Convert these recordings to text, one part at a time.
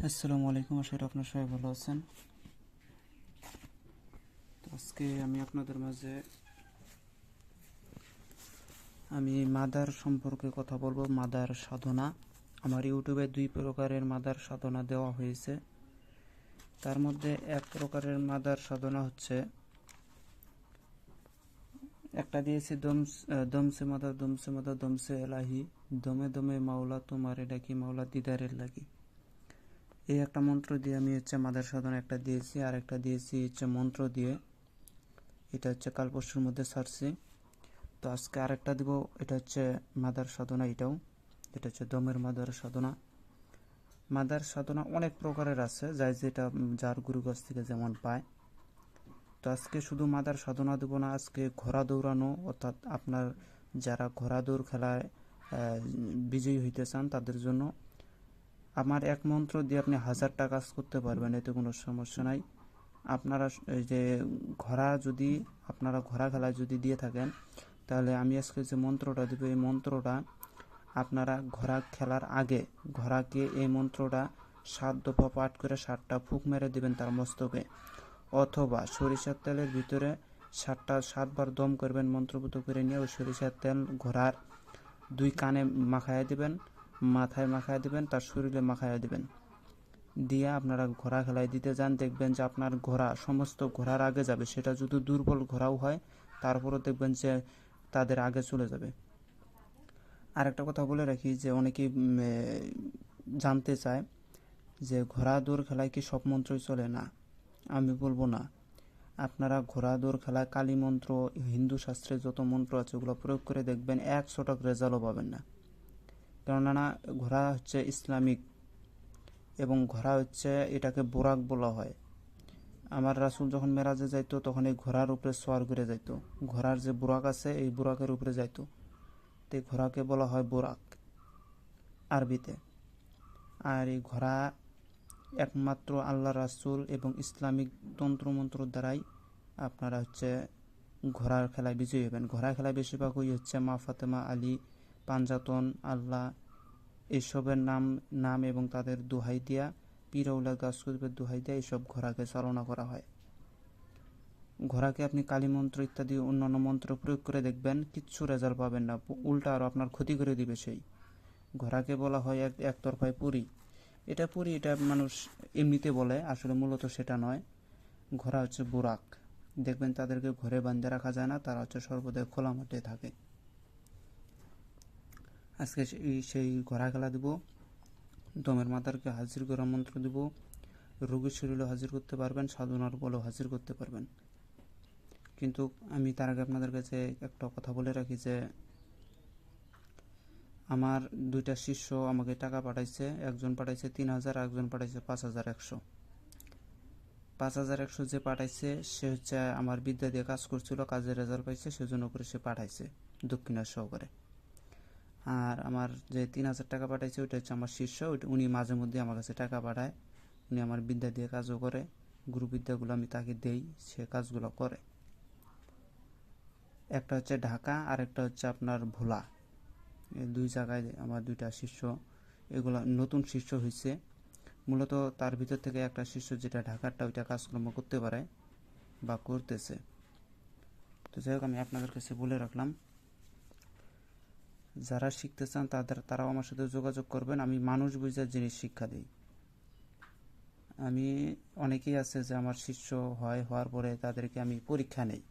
আসসালামু আলাইকুম, আশা করি আপনার সবাই ভালো আছেন। তো আজকে আমি আপনাদের মাঝে মাদার সম্পর্কে কথা বলবো। মাদার সাধনা। আমার ইউটিউবে 2 প্রকারের মাদার সাধনা দেওয়া হয়েছে। তার মধ্যে এক প্রকারের মাদার সাধনা হচ্ছে, একটা দিয়েছি দমসে মাদার দমসে মাদার দমসে এলাহি, দমে দমে মাওলা তোমারে ডাকি মাওলা দিদারের লাগি। এই একটা মন্ত্র দিয়ে আমি মাদার সাধনা একটা দিয়েছি, আর একটা দিয়েছি মন্ত্র দিয়ে। এটা কাল পরশুর মধ্যে ছাড়ছি। তো আজকে আরেকটা দিব, এটা মাদার সাধনা। এটা দমের মাদার সাধনা। মাদার সাধনা অনেক প্রকারের আছে, যার গুরু কাছ থেকে যেমন পায়। তো আজকে শুধু মাদার সাধনা দেব না, আজকে ঘোড়া দৌড়ানো, অর্থাৎ আপনার যারা ঘোড়া দৌড় খেলায় বিজয়ী হইতে চান তাদের জন্য আমার এক মন্ত্র দিয়ে আপনি 1000টা কাজ করতে পারবেন, এতে কোনো সমস্যা নাই। আপনারা আপনারা ঘোড়া খেলায় যদি দিয়ে থাকেন, তাহলে আমি আজকে যে মন্ত্রটা দেব, এই মন্ত্রটা আপনারা ঘোড়া খেলার আগে ঘোড়াকে এই মন্ত্রটা 7 দফা পাঠ করে 7টা ফুঁক মেরে দেবেন তার মস্তকে, অথবা সরিষার তেলের ভিতরে 7বার দম করবেন মন্ত্রপুত করে নিয়ে। ওই সরিষার তেল ঘোড়ার 2 কানে মাখায়া দিবেন, মাথায় মাখায়া দিবেন, তার শরীরে মাখায়া দিবেন। দিয়ে আপনারা ঘোড়া খেলায় দিতে যান, দেখবেন যে আপনার ঘোড়া সমস্ত ঘোড়ার আগে যাবে। সেটা যদি দুর্বল ঘোড়াও হয়, তারপরও দেখবেন যে তাদের আগে চলে যাবে। আর একটা কথা বলে রাখি, যে অনেকেই জানতে চায় যে ঘোড়া দৌড় খেলায় কি সব মন্ত্রই চলে। না, আমি বলবো না। আপনারা ঘোড়া দৌড় খেলায় কালী মন্ত্র, হিন্দু শাস্ত্রে যত মন্ত্র আছে ওগুলো প্রয়োগ করে দেখবেন, 100 রেজাল্টও পাবেন না। কেননা ঘোড়া ইসলামিক, এবং ঘোড়া এটাকে বোরাক বলা হয়। আমার রাসূল যখন মেরাজে যাইতো, তখন এই ঘোড়ার উপরে সোয়ার করে যাইতো। ঘোড়ার যে বুরাক আছে, এই বুরাকের উপরে যাইতো। তো ঘোড়াকে বলা হয় বোরাক আরবিতে। আর এই ঘোড়া একমাত্র আল্লাহ রাসূল এবং ইসলামিক তন্ত্রমন্ত্র দ্বারাই আপনারা ঘোড়ার খেলায় বিজয়ী হবেন। ঘোড়া খেলায় বেশিরভাগই মা ফাতেমা, আলী, পাঞ্জাতন, আল্লাহ এইসবের নাম এবং তাদের দোহাই দিয়া, পীর আউলিয়া গাছ কুতুবের দোহাই দিয়া এইসব ঘোড়াকে চালনা করা হয়। ঘোড়াকে আপনি কালী মন্ত্র ইত্যাদি অন্যান্য মন্ত্র প্রয়োগ করে দেখবেন, কিচ্ছু রেজাল্ট পাবেন না, উল্টা আরও আপনার ক্ষতি করে দিবে। সেই ঘোড়াকে বলা হয় একতরফায় পুরী। এটা মানুষ এমনিতে বলে, আসলে মূলত সেটা নয়। ঘোড়া বুরাক। দেখবেন তাদেরকে ঘরে বাঁধে রাখা যায় না, তারা সর্বদাই খোলা মাঠে থাকে। আজকে সেই ঘোড়া খেলা দেব, দমের মাদারকে হাজির করা মন্ত্র দেব। রোগীর শরীরও হাজির করতে পারবেন, সাধনার বলেও হাজির করতে পারবেন। কিন্তু আমি তার আগে আপনাদের কাছে একটা কথা বলে রাখি, যে আমার 2টা শিষ্য আমাকে টাকা পাঠাইছে। একজন পাঠাইছে 3000, একজন পাঠাইছে 5100। 5100 যে পাঠাইছে, সে আমার বিদ্যা দিয়ে কাজ করছিল, কাজের রেজাল্ট পাইছে, সেজন্য করে সে পাঠাইছে দক্ষিণা সহকারে। আর আমার যে 3000 টাকা পাঠাইছে, ওইটা আমার শিষ্য। উনি মাঝে মধ্যে আমার কাছে টাকা পাঠায়। উনি আমার বিদ্যা দিয়ে কাজও করে, গুরুবিদ্যাগুলো আমি তাকে দেই, সে কাজগুলো করে। একটা ঢাকা, আর একটা আপনার ভোলা। এই 2 জায়গায় আমার 2টা শিষ্য। এগুলো নতুন শিষ্য হয়েছে মূলত। তার ভিতর থেকে একটা শিষ্য, যেটা ঢাকারটা, ওইটা কাজকর্ম করতে পারে বা করতেছে। তো যাই হোক, আমি আপনাদের কাছে বলে রাখলাম, যারা শিখতে চান তারাও আমার সাথে যোগাযোগ করবেন। আমি মানুষ বুঝার জিনিস শিক্ষা দিই। অনেকেই আছে যে আমার শিষ্য হওয়ার পরে তাদেরকে আমি পরীক্ষা নেই,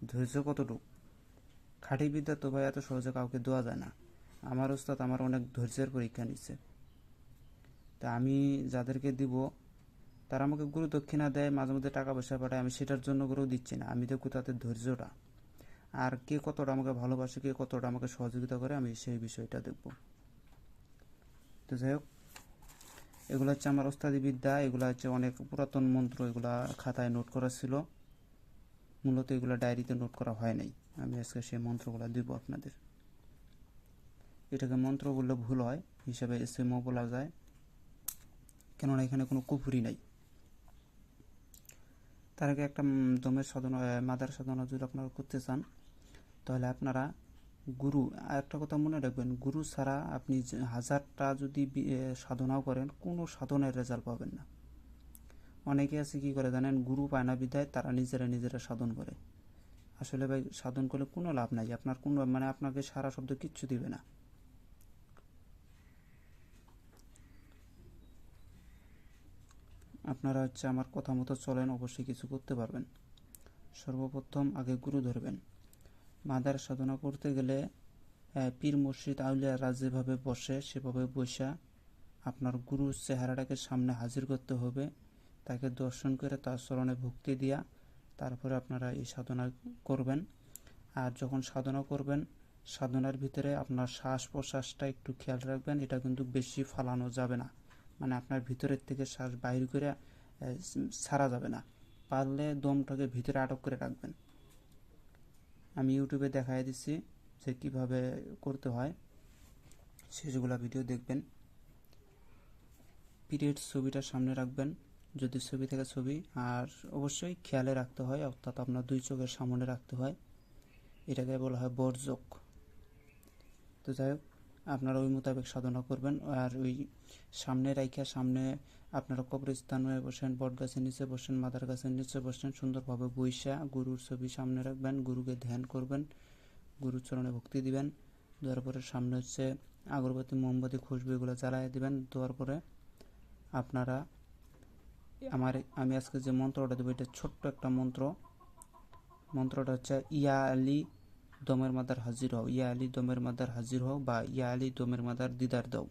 ধৈর্য কতটুকু। খাঁটি বিদ্যা তো ভাই এত সহজে কাউকে দেওয়া যায় না। আমার ওস্তাদ আমার অনেক ধৈর্যের পরীক্ষা নিচ্ছে। তা আমি যাদেরকে দিব, তারা আমাকে গুরু দক্ষিণা দেয়, মাঝে মধ্যে টাকা পয়সা পাঠায়। আমি সেটার জন্য গুরু দিচ্ছি না, আমি দেখব তাদের ধৈর্যটা, আর কে কতটা আমাকে ভালোবাসে, কে কতটা আমাকে সহযোগিতা করে, আমি সেই বিষয়টা দেখব। তো যাই হোক, এগুলো আমার ওস্তাদি বিদ্যা। এগুলো অনেক পুরাতন মন্ত্র, এগুলা খাতায় নোট করা ছিল। মূলত এগুলো ডায়েরিতে নোট করা হয় নাই। আমি আজকে সেই মন্ত্রগুলো দিব আপনাদের। এটাকে মন্ত্র বললে ভুল হয়, হিসাবে এসএমও বলা যায়, কেননা এখানে কোনো কুফরি নাই। তার আগে একটা দমের সাধনা, মাদার সাধনা যদি আপনারা করতে চান, তাহলে আপনারা গুরু, আর একটা কথা মনে রাখবেন, গুরু ছাড়া আপনি হাজারটা যদি সাধনাও করেন, কোনো সাধনের রেজাল্ট পাবেন না। অনেকে আছে কি করে জানেন, গুরু পায় না বিধায় তারা নিজেরা সাধন করে। আসলে ভাই সাধন করলে কোনো লাভ নাই, আপনার কোনো মানে আপনাকে সারা শব্দ কিচ্ছু দিবে না। আপনারা আমার কথা মতো চলেন, অবশ্যই কিছু করতে পারবেন। সর্বপ্রথম আগে গুরু ধরবেন। মাদার সাধনা করতে গেলে পীর মুর্শিদ আউলিয়ারা যেভাবে বসে সেভাবে বসা আপনার গুরুর চেহারাটাকে সামনে হাজির করতে হবে, তাকে দর্শন করে তার চরণে ভক্তি দিয়া তারপরে আপনারা এই সাধনা করবেন। আর যখন সাধনা করবেন, সাধনার ভিতরে আপনার শ্বাস প্রশ্বাসটা একটু খেয়াল রাখবেন। এটা কিন্তু বেশি ফালানো যাবে না, মানে আপনার ভিতরের থেকে শ্বাস বাইর করে ছাড়া যাবে না। পারলে দমটাকে ভিতরে আটক করে রাখবেন। আমি ইউটিউবে দেখাই দিচ্ছি যে কীভাবে করতে হয়, সেগুলো ভিডিও দেখবেন। পিরিয়ড ছবিটা সামনে রাখবেন, যদি ছবি থেকে ছবি, আর অবশ্যই খেয়ালে রাখতে হয়, অর্থাৎ আপনার দুই চোখের সামনে রাখতে হয়। এটাকে বলা হয় বর্জক। তো যাই হোক, আপনারা ওই মোতাবেক সাধনা করবেন। আর ওই সামনে রাইখা, সামনে আপনারা কবরস্থানে বসেন, বট গাছের নিচে বসেন, মাদার গাছের নিচে বসেন, সুন্দরভাবে বইসা গুরুর ছবি সামনে রাখবেন, গুরুকে ধ্যান করবেন, গুরুর চরণে ভক্তি দিবেন। দেওয়ার পরে সামনে আগরবাতি, মোমবাতি, খুশবু এগুলো জ্বালায় দিবেন। দেওয়ার পরে আপনারা আমি আজকে যে মন্ত্রটা দেবো, এটা ছোট্ট একটা মন্ত্রটা ইয়া আলী দমের মাদার হাজির হও, ইয়া আলী দমের মাদার হাজির হও, বা ইয়া আলী দমের মাদার দিদার দাও।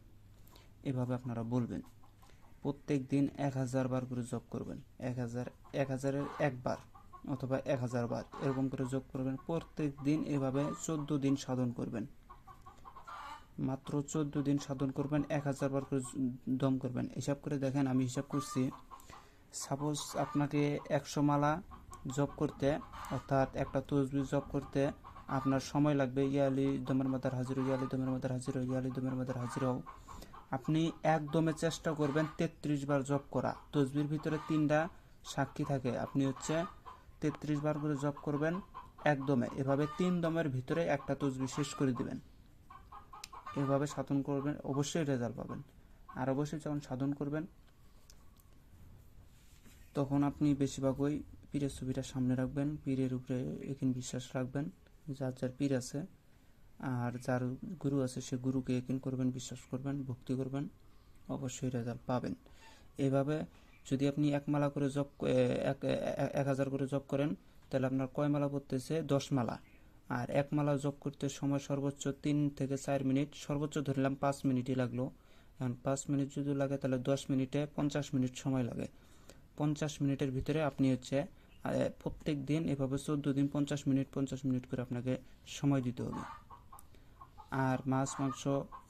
এভাবে আপনারা বলবেন। প্রত্যেক দিন 1000 বার করে জপ করবেন। 1000-1000-এর একবার অথবা 1000 বার এরকম করে জপ করবেন প্রত্যেক দিন। এভাবে 14 দিন সাধন করবেন। মাত্র 14 দিন সাধন করবেন, 1000 বার করে দম করবেন। হিসাব করে দেখেন, আমি হিসাব করছি, সাপোজ আপনাকে 100 মালা জপ করতে, অর্থাৎ একটা তসবিহ জপ করতে আপনার সময় লাগবে ইয়ালি দমের মাদার হাজির, ইয়ালি দমের মাদার হাজির, ইয়ালি দমের মাদার হাজির হও। আপনি একদমে চেষ্টা করবেন 33 বার জপ করা। তসবির ভিতরে 3টা সাক্ষী থাকে, আপনি 33 বার করে জপ করবেন একদমে। এভাবে 3 দমের ভিতরে একটা তসবিহ শেষ করে দিবেন। এভাবে সাধন করবেন, অবশ্যই রেজাল্ট পাবেন। আর অবশ্যই যখন সাধন করবেন তখন আপনি বেশিরভাগই পীরের ছবিটা সামনে রাখবেন, পীরের উপরে একিন বিশ্বাস রাখবেন। যার পীর আছে আর যার গুরু আছে সে গুরুকে একিন করবেন, বিশ্বাস করবেন, ভক্তি করবেন, অবশ্যই রেজাল্ট পাবেন। এভাবে যদি আপনি 1 মালা করে জপ 1000 করে জপ করেন, তাহলে আপনার কয় মালা পড়তেছে? 10 মালা। আর 1 মালা জপ করতে সময় সর্বোচ্চ 3 থেকে 4 মিনিট, সর্বোচ্চ ধরলাম 5 মিনিটই লাগলো। এখন 5 মিনিট যদি লাগে তাহলে 10 মিনিটে 50 মিনিট সময় লাগে। 50 মিনিটের ভিতরে আপনি প্রত্যেক দিন এভাবে 14 দিন 50 মিনিট করে আপনাকে সময় দিতে হবে। আর মাছ মাংস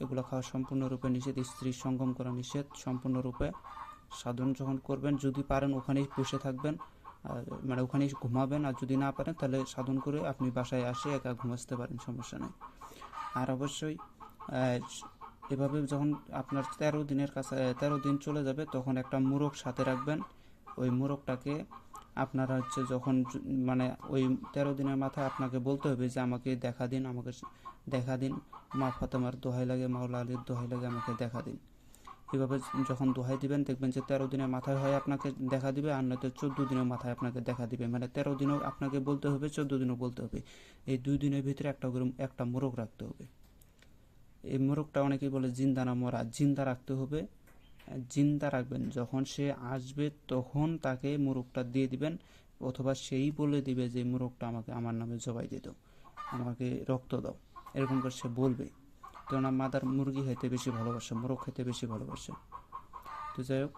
এগুলো খাওয়া সম্পূর্ণরূপে নিষেধ, স্ত্রী সঙ্গম করা নিষেধ সম্পূর্ণরূপে। সাধন যখন করবেন, যদি পারেন ওখানেই বসে থাকবেন, মানে ওখানেই ঘুমাবেন। আর যদি না পারেন তাহলে সাধন করে আপনি বাসায় আসে একা ঘুমাতে পারেন, সমস্যা নেই। আর অবশ্যই এভাবে যখন আপনার 13 দিনের কাছে 13 দিন চলে যাবে, তখন একটা মোরগ সাথে রাখবেন। ওই মোরগটাকে আপনারা যখন মানে ওই 13 দিনের মাথায় আপনাকে বলতে হবে যে আমাকে দেখা দিন, আমাকে দেখা দিন, মা ফাতেমার দোহাই লাগে, মাওলা আলীর দোহাই লাগে, আমাকে দেখা দিন। এভাবে যখন দোহাই দিবেন, দেখবেন যে 13 দিনের মাথায় হয় আপনাকে দেখা দিবে, আর নয়তো 14 দিনের মাথায় আপনাকে দেখা দিবে। মানে 13 দিনও আপনাকে বলতে হবে, 14 দিনও বলতে হবে। এই 2 দিনের ভিতরে একটা মোরগ রাখতে হবে। এই মোরগটা অনেকেই বলে জিন্দা না মরা, জিন্দা রাখতে হবে। জিন্দা রাখবেন, যখন সে আসবে তখন তাকে মোরগটা দিয়ে দিবেন, অথবা সেই বলে দিবে যে মোরগটা আমাকে আমার নামে জবাই দিয়ে দাও, আমাকে রক্ত দাও, এরকম করে সে বলবে। কেননা মাদার মুরগি খেতে বেশি ভালোবাসে, মোরগ খেতে বেশি ভালোবাসে। তো যাই হোক,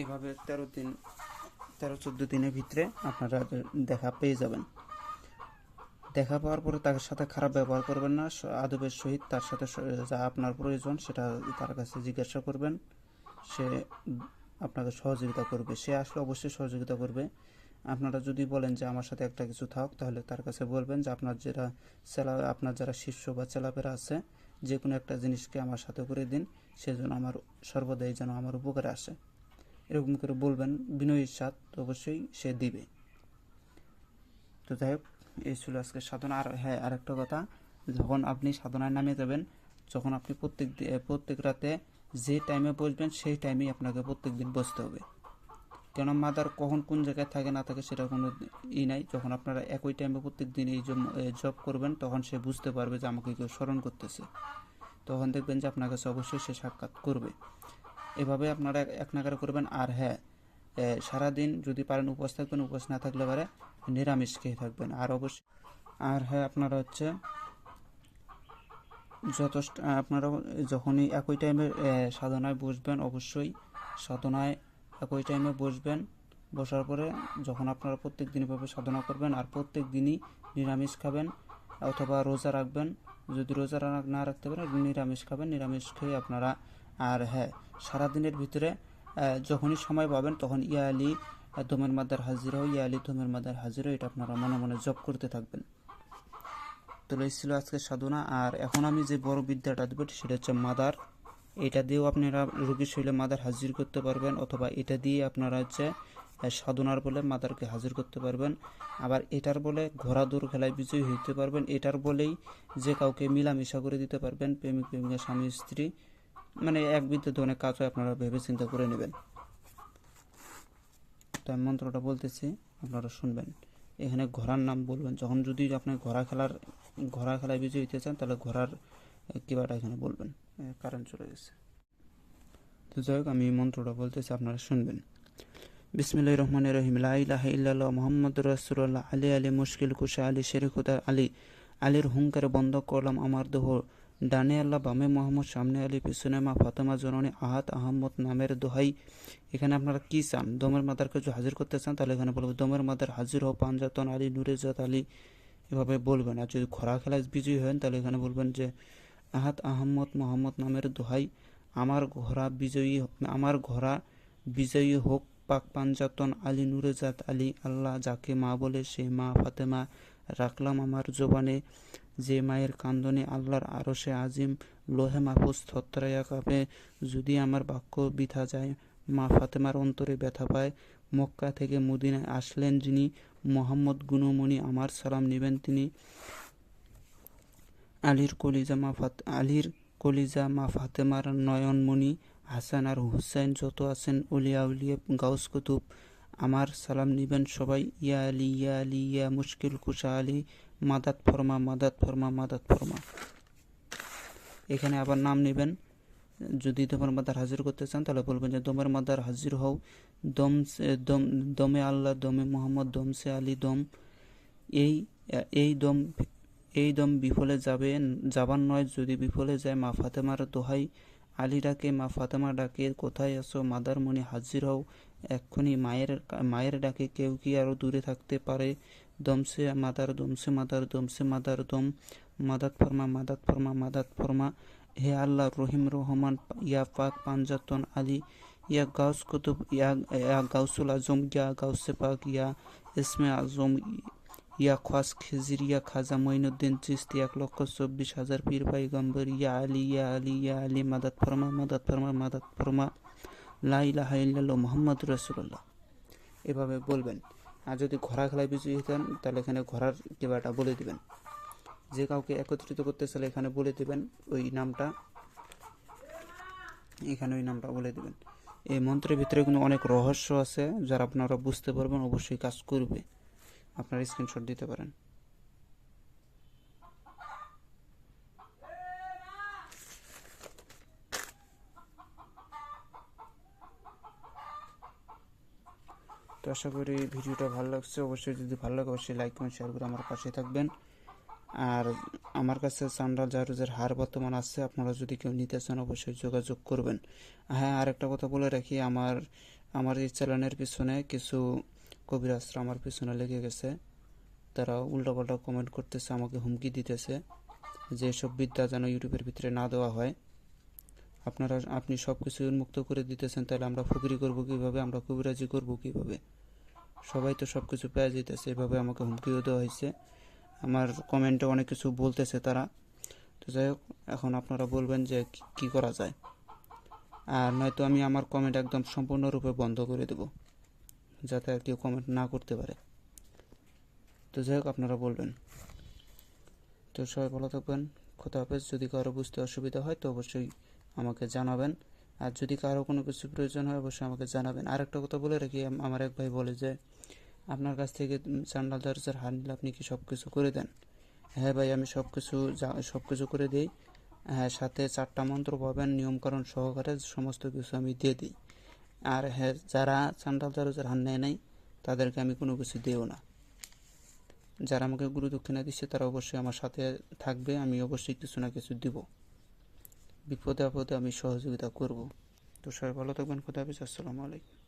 এইভাবে 13-14 দিনের ভিতরে আপনারা দেখা পেয়ে যাবেন। দেখা পাওয়ার পরে তার সাথে খারাপ ব্যবহার করবেন না, আদবের সহিত তার সাথে যা আপনার প্রয়োজন সেটা তার কাছে জিজ্ঞাসা করবেন। সে আপনাকে সহযোগিতা করবে, সে আসলে অবশ্যই সহযোগিতা করবে। আপনারা যদি বলেন যে আমার সাথে একটা কিছু থাক, তাহলে তার কাছে বলবেন যে আপনার যারা শিষ্য বা চেলাপেরা আছে, যে কোনো একটা জিনিসকে আমার সাথে করে দিন, সেজন্য আমার সর্বদাই যেন আমার উপকারে আসে, এরকম করে বলবেন বিনয়ীর সাথে, অবশ্যই সে দিবে। তো যাই হোক, এই ছিল আজকে সাধনা। আর হ্যাঁ, আরেকটা কথা, যখন আপনি সাধনায় নামে যাবেন, যখন আপনি প্রত্যেক রাতে যে টাইমে বসবেন সেই টাইমেই আপনাকে প্রত্যেক দিন বসতে হবে। কেন মাদার কখন কোন জায়গায় থাকে না থাকে সেটা কোনো নাই। যখন আপনারা একই টাইমে প্রত্যেক দিন এই জব করবেন, তখন সে বুঝতে পারবে যে আমাকে কেউ স্মরণ করতেছে, তখন দেখবেন যে আপনার কাছে অবশ্যই সে সাক্ষাৎ করবে। এভাবে আপনারা এক নাগারে করবেন। আর হ্যাঁ, সারাদিন যদি পারেন উপোস থাকবেন, উপোস না থাকলে পারে নিরামিষ খেয়ে থাকবেন। আর অবশ্যই, আর হ্যাঁ, আপনারা হচ্ছে আপনারা যখনই একই টাইমে সাধনায় বসবেন, অবশ্যই সাধনায় একই টাইমে বসবেন। বসার পরে যখন আপনারা প্রত্যেক দিন এভাবে সাধনা করবেন, আর প্রত্যেক দিনই নিরামিষ খাবেন অথবা রোজা রাখবেন। যদি রোজা না রাখতে পারেন, নিরামিষ খাবেন, নিরামিষ খেয়ে আপনারা। আর হ্যাঁ, সারাদিনের ভিতরে যখনই সময় পাবেন তখন ইয়া আলী দমের মাদার হাজির হও, ইয়া আলী দমের মাদার হাজির হও, এটা আপনারা মনে মনে জপ করতে থাকবেন। তো এই ছিল আজকের সাধনা। আর এখন আমি যে বড় বিদ্যাটা দেবো সেটা হচ্ছে মাদার। এটা দিয়েও আপনারা রোগীর শরীরে মাদার হাজির করতে পারবেন, অথবা এটা দিয়ে আপনারা হচ্ছে সাধনার বলে মাদারকে হাজির করতে পারবেন। আবার এটার বলে ঘোড়া দৌড় খেলায় বিজয়ী হইতে পারবেন। এটার বলেই যে কাউকে মিলামিশা করে দিতে পারবেন, প্রেমিক প্রেমিকা, স্বামী স্ত্রী, মানে এক বিদ্যুৎ অনেক কাজ হয়, আপনারা ভেবে চিন্তা করে নেবেন। তো আমি মন্ত্রটা বলতেছি, আপনারা শুনবেন। এখানে ঘোড়ার নাম বলবেন। যখন যদি আপনি ঘোড়া খেলায় বিজয়ী হইতে চান, তাহলে ঘোড়ার কিবাটা এখানে বলবেন। কারেন্ট চলে গেছে। তো যাই হোক, আমি মন্ত্রটা বলতেছি, আপনারা শুনবেন। বিসমিল্লাহির রহমানির রহিম। লা ইলাহা ইল্লাল্লাহ মুহাম্মাদুর রাসূলুল্লাহ। আলী আলী মুশকিল কুশা আলী শেরে খুদা আলী। আলীর হুঙ্কারে বন্ধ করলাম আমার দেহ। ডানে আল্লাহ, বামে মোহাম্মদ, সামনে আলী, পিছনে মা ফাতেমা জননী আহাত আহম্মদ নামের দোহাই। এখানে আপনারা কি চান? দমের মাদারকে যদি হাজির করতে চান, তাহলে এখানে বলবেন দমের মাদার হাজির হও পাঞ্জাতন আলী নুরেজাত আলী, এভাবে বলবেন। আর যদি ঘোড়া খেলায় বিজয়ী হন, তাহলে এখানে বলবেন যে আহাত আহম্মদ মোহাম্মদ নামের দোহাই, আমার ঘোড়া বিজয়ী হোক পাক পাঞ্জাতন আলী নুরেজাত আলী। আল্লাহ যাকে মা বলে সে মা ফাতেমা রাখলাম আমার জবানে। যে মায়ের কান্দনে আল্লাহর আরশে আজিম লোহে মাহফুজ থরথরাইয়া কাঁপে। যদি আমার বাক্য বৃথা যায়, মা ফাতেমার অন্তরে ব্যথা পায়। মক্কা থেকে মদিনায় আসলেন যিনি, মোহাম্মদ গুণমণি আমার সালাম নেবেন তিনি। আলীর কলিজা মা ফাতেমার নয়নমণি। হাসান আর হুসাইন যত আছেন উলিয়া উলিয়া গাউস কুতুব, আমার সালাম নিবেন সবাই। ইয়া আলী ইয়া আলী ইয়া মুশকিল কুশা আলী, মাদাত ফরমা মাদাত ফরমা মাদাত ফরমা। এখানে আবার নাম নেবেন। যদি দমের মাদার হাজির করতে চান, তাহলে বলবেন যে দমের মাদার হাজির হও। দমে আল্লাহ, দমে মোহাম্মদ, দমসে আলী দম। এই এই দম এই দম বিফলে যাবার নয়, যদি বিফলে যায় মা ফাতেমার দোহাই। আলী ডাকে, মা ফাতেমা ডাকে, কোথায় আছো মাদার মনি হাজির হও এক্ষুনি। মায়ের ডাকে কেউ কি আরও দূরে থাকতে পারে? দমসে মাদার, দমসে মাদার, দমসে মাদার দম। মাদাত ফরমা মাদাত ফরমা মাদাত ফরমা। হে আল্লাহ রহিম রহমান, ইয়া পাক পাঞ্জাতন আলী, ইয়া গাউস কুতুব, ইয়া গাউসুল আজম, ইয়া গাউসে পাক, ইয়া ইসমে আজম, ইয়া খাস খিজির, ইয়া খাজা মঈনুদ্দিন চিশতি, 1,24,000 পীর পয়গম্বর, ইয়া আলী ইয়া আলী ইয়া আলী, মাদাত ফরমা মাদাত ফরমা মাদাত ফরমা। লা ইলাহা ইল্লাল্লাহ মুহাম্মাদুর রাসূলুল্লাহ, এভাবে বলবেন। আর যদি ঘোড়া খেলায় বিজয়ী হতেন, তাহলে এখানে ঘোড়ার কিবাটা বলে দিবেন। যে কাউকে একত্রিত করতে চাইলে এখানে বলে দিবেন ওই নামটা, এখানে ওই নামটা বলে দিবেন। এই মন্ত্রের ভিতরে কিন্তু অনেক রহস্য আছে, যারা আপনারা বুঝতে পারবেন অবশ্যই কাজ করবে। আপনারা স্ক্রিনশট দিতে পারেন। তো আশা করি ভিডিওটা ভালো লাগছে। অবশ্যই যদি ভালো লাগে অবশ্যই লাইক কমেন্ট শেয়ার করে আমার পাশে থাকবেন। আর আমার কাছে চান্ডাল জারুজের হার বর্তমান আছে, আপনারা যদি কেউ নিতে চান অবশ্যই যোগাযোগ করবেন। হ্যাঁ, আরেকটা কথা বলে রাখি, আমার এই চ্যানেলের পিছনে কিছু কবিরাজরা আমার পিছনে লেগে গেছে। তারা উল্টাপাল্টা কমেন্ট করতেছে, আমাকে হুমকি দিতেছে যে সব বিদ্যা যেন ইউটিউবের ভিতরে না দেওয়া হয়। আপনি সব কিছু উন্মুক্ত করে দিতেছেন, তাহলে আমরা ফকিরি করবো কীভাবে, আমরা কবিরাজি করবো কীভাবে? সবাই তো সব কিছু পেয়ে যেতেছে, এভাবে আমাকে হুমকিও দেওয়া হয়েছে। আমার কমেন্টে অনেক কিছু বলতেছে তারা। তো যাই হোক, এখন আপনারা বলবেন যে কি করা যায়। আর নয়তো আমি আমার কমেন্ট একদম সম্পূর্ণরূপে বন্ধ করে দেব, যাতে আর কেউ কমেন্ট না করতে পারে। তো তো যাই হোক আপনারা বলবেন। তো সবাই ভালো থাকবেন, খোদা হাফেজ। যদি কারো বুঝতে অসুবিধা হয় তো অবশ্যই আমাকে জানাবেন, আর যদি কারো কোনো কিছু প্রয়োজন হয় অবশ্যই আমাকে জানাবেন। আরেকটা কথা বলে রাখি, আমার এক ভাই বলে যে আপনার কাছ থেকে চান্ডাল দরজার হার নিলে আপনি কি সব কিছু করে দেন? হ্যাঁ ভাই, আমি সব কিছু করে দিই। হ্যাঁ, সাথে 4টা মন্ত্র পাবেন নিয়মকানুন সহকারে, সমস্ত কিছু আমি দিয়ে দিই। আর হ্যাঁ, যারা চান্ডাল দরজার হার নেয় নাই তাদেরকে আমি কোনো কিছু দিও না। যারা আমাকে গুরু দক্ষিণা দিচ্ছে তারা অবশ্যই আমার সাথে থাকবে, আমি অবশ্যই কিছু না কিছু দিব, বিপদে আপদে আমি সহযোগিতা করব। তো সবাই ভালো থাকবেন, খোদা হাফেজ, আসসালামু আলাইকুম।